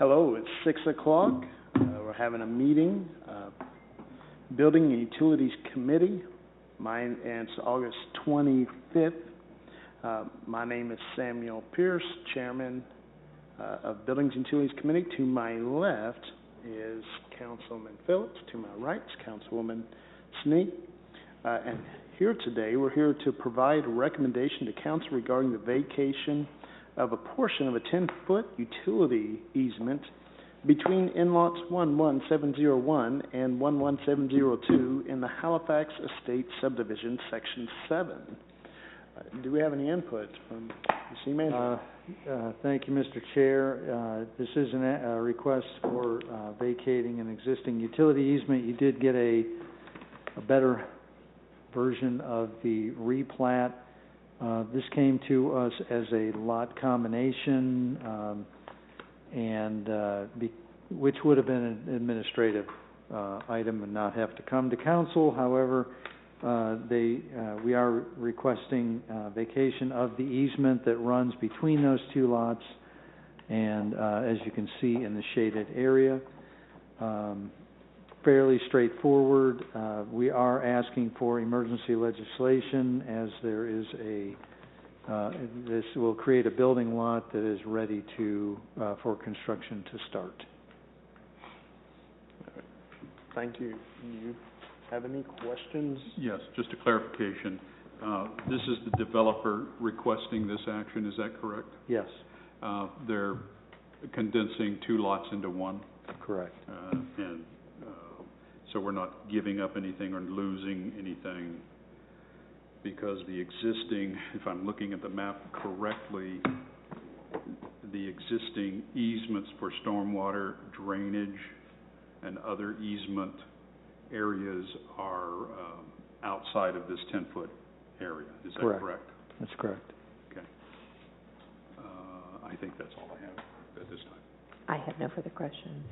Hello, it's 6 o'clock. We're having a meeting, Building and Utilities Committee. And it's August 25th. My name is Samuel Pierce, Chairman of Buildings and Utilities Committee. To my left is Councilman Phillips. To my right is Councilwoman Sneak. And here today, we're here to provide a recommendation to Council regarding the vacation of a portion of a 10-foot utility easement between lnlots 11701 and 11702 in the Halifax Estates Subdivision, Section 7. Do we have any input from the city manager? Thank you, Mr. Chair. This is a request for vacating an existing utility easement. You did get a better version of the replat. This came to us as a lot combination, which would have been an administrative item and not have to come to council. However, we are requesting vacation of the easement that runs between those two lots, and as you can see in the shaded area, fairly straightforward. We are asking for emergency legislation, as there is this will create a building lot that is ready for construction to start. Thank you. Do you have any questions? Yes, just a clarification. This is the developer requesting this action, is that correct? Yes. They're condensing two lots into one? Correct. So we're not giving up anything or losing anything, because the existing, if I'm looking at the map correctly, the existing easements for stormwater drainage and other easement areas are outside of this 10-foot area. Is that correct? That's correct. Okay. I think that's all I have at this time. I have no further questions.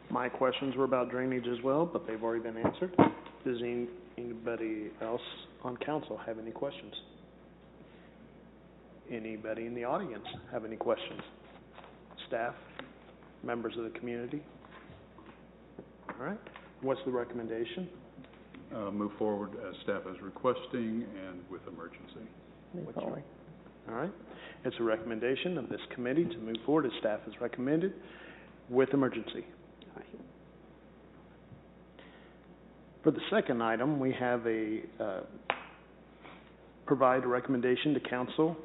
My questions were about drainage as well, but they've already been answered. Does anybody else on council have any questions? Anybody in the audience have any questions? Staff? Members of the community? All right. What's the recommendation? Move forward as staff is requesting and with emergency. Move forward. All right. It's a recommendation of this committee to move forward as staff has recommended with emergency. For the second item, we have provide a recommendation to council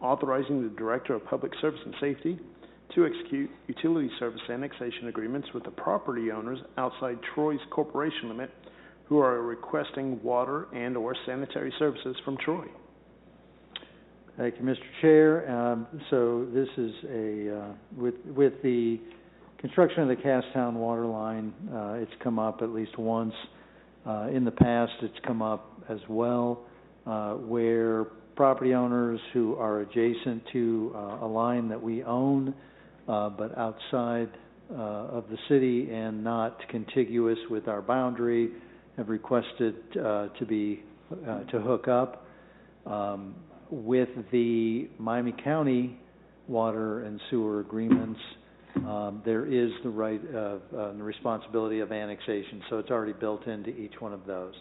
authorizing the Director of Public Service and Safety to execute Utility Service Annexation Agreements with the property owners outside Troy's corporation limit who are requesting water and or sanitary services from Troy. Thank you, Mr. Chair. So this is with the construction of the Casstown water line, it's come up at least once. In the past, it's come up as well, where property owners who are adjacent to a line that we own, but outside of the city and not contiguous with our boundary, have requested to hook up. With the Miami County water and sewer agreements, there is the right of the responsibility of annexation, so it's already built into each one of those.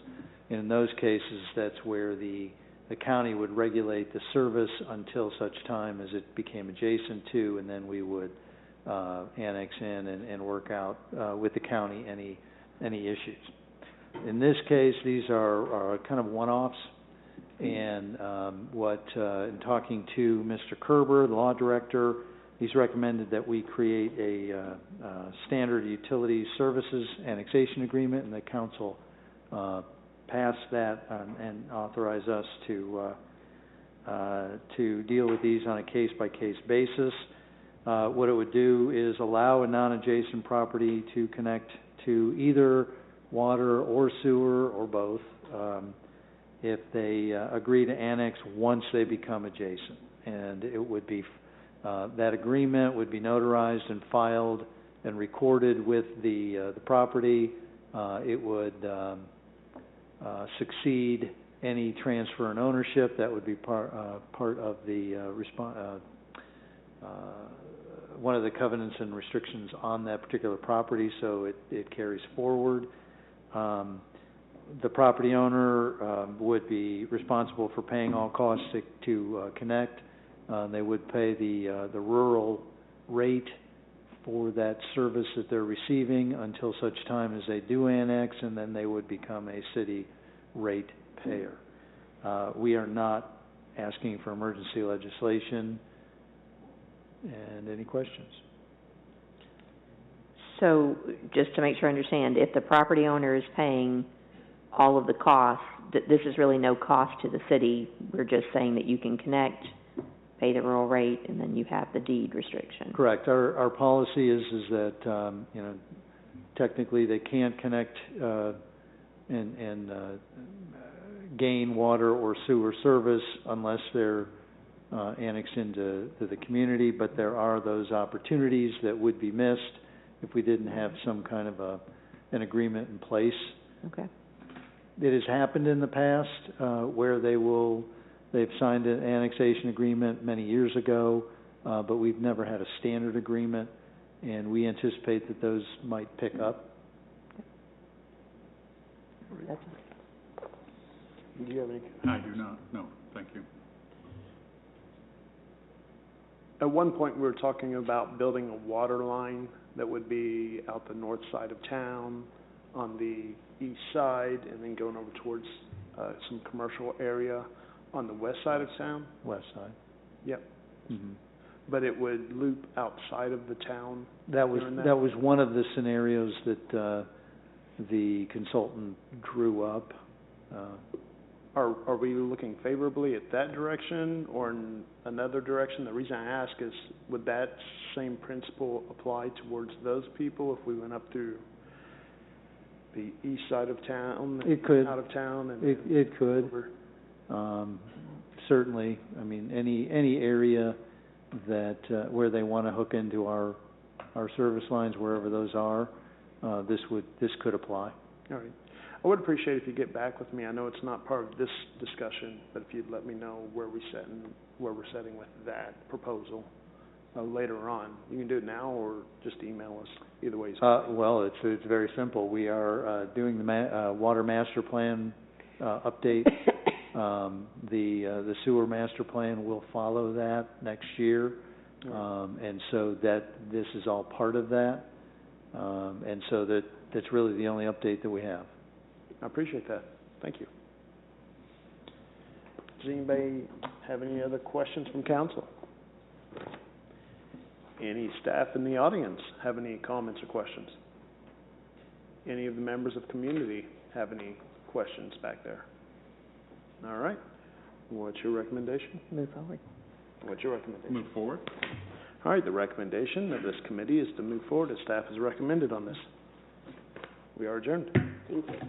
And in those cases, that's where the county would regulate the service until such time as it became adjacent to, and then we would annex in and work out with the county any issues. In this case, these are kind of one-offs, and in talking to Mr. Kerber, the law director, he's recommended that we create a standard Utility Services Annexation Agreement, and the council pass that and authorize us to deal with these on a case-by-case basis. What it would do is allow a non-adjacent property to connect to either water or sewer or both if they agree to annex once they become adjacent. And it would be that agreement would be notarized and filed and recorded with the property. It would succeed any transfer in ownership. That would be part of the one of the covenants and restrictions on that particular property, so it carries forward. The property owner would be responsible for paying all costs to connect. They would pay the rural rate for that service that they're receiving until such time as they do annex, and then they would become a city rate payer. We are not asking for emergency legislation. And any questions? So, just to make sure I understand, if the property owner is paying all of the costs, this is really no cost to the city. We're just saying that you can connect, pay the rural rate, and then you have the deed restriction. Correct. Our policy is that technically they can't connect and gain water or sewer service unless they're annexed into the community, but there are those opportunities that would be missed if we didn't have some kind of an agreement in place. Okay. It has happened in the past where they've signed an annexation agreement many years ago, but we've never had a standard agreement, and we anticipate that those might pick up. Do you have any? I do not, no, thank you. At one point, we were talking about building a water line that would be out the north side of town, on the east side, and then going over towards some commercial area on the west side of town. West side. Yep. Mm-hmm. But it would loop outside of the town. That was one of the scenarios that the consultant drew up. Are we looking favorably at that direction or in another direction? The reason I ask is, would that same principle apply towards those people if we went up through the east side of town? It could. Out of town? And it could. Over? Certainly. I mean, any area that where they want to hook into our service lines, wherever those are, this could apply. All right. I would appreciate if you get back with me. I know it's not part of this discussion, but if you'd let me know where we're setting with that proposal later on. You can do it now or just email us. Either way. Well, it's very simple. We are doing the water master plan update. The sewer master plan will follow that next year, and so this is all part of that, and so that's really the only update that we have. I appreciate that. Thank you. Does anybody have any other questions from council? Any staff in the audience have any comments or questions? Any of the members of the community have any questions back there? All right. What's your recommendation? Move forward. What's your recommendation? Move forward. All right. The recommendation of this committee is to move forward as staff has recommended on this. We are adjourned. Thank you.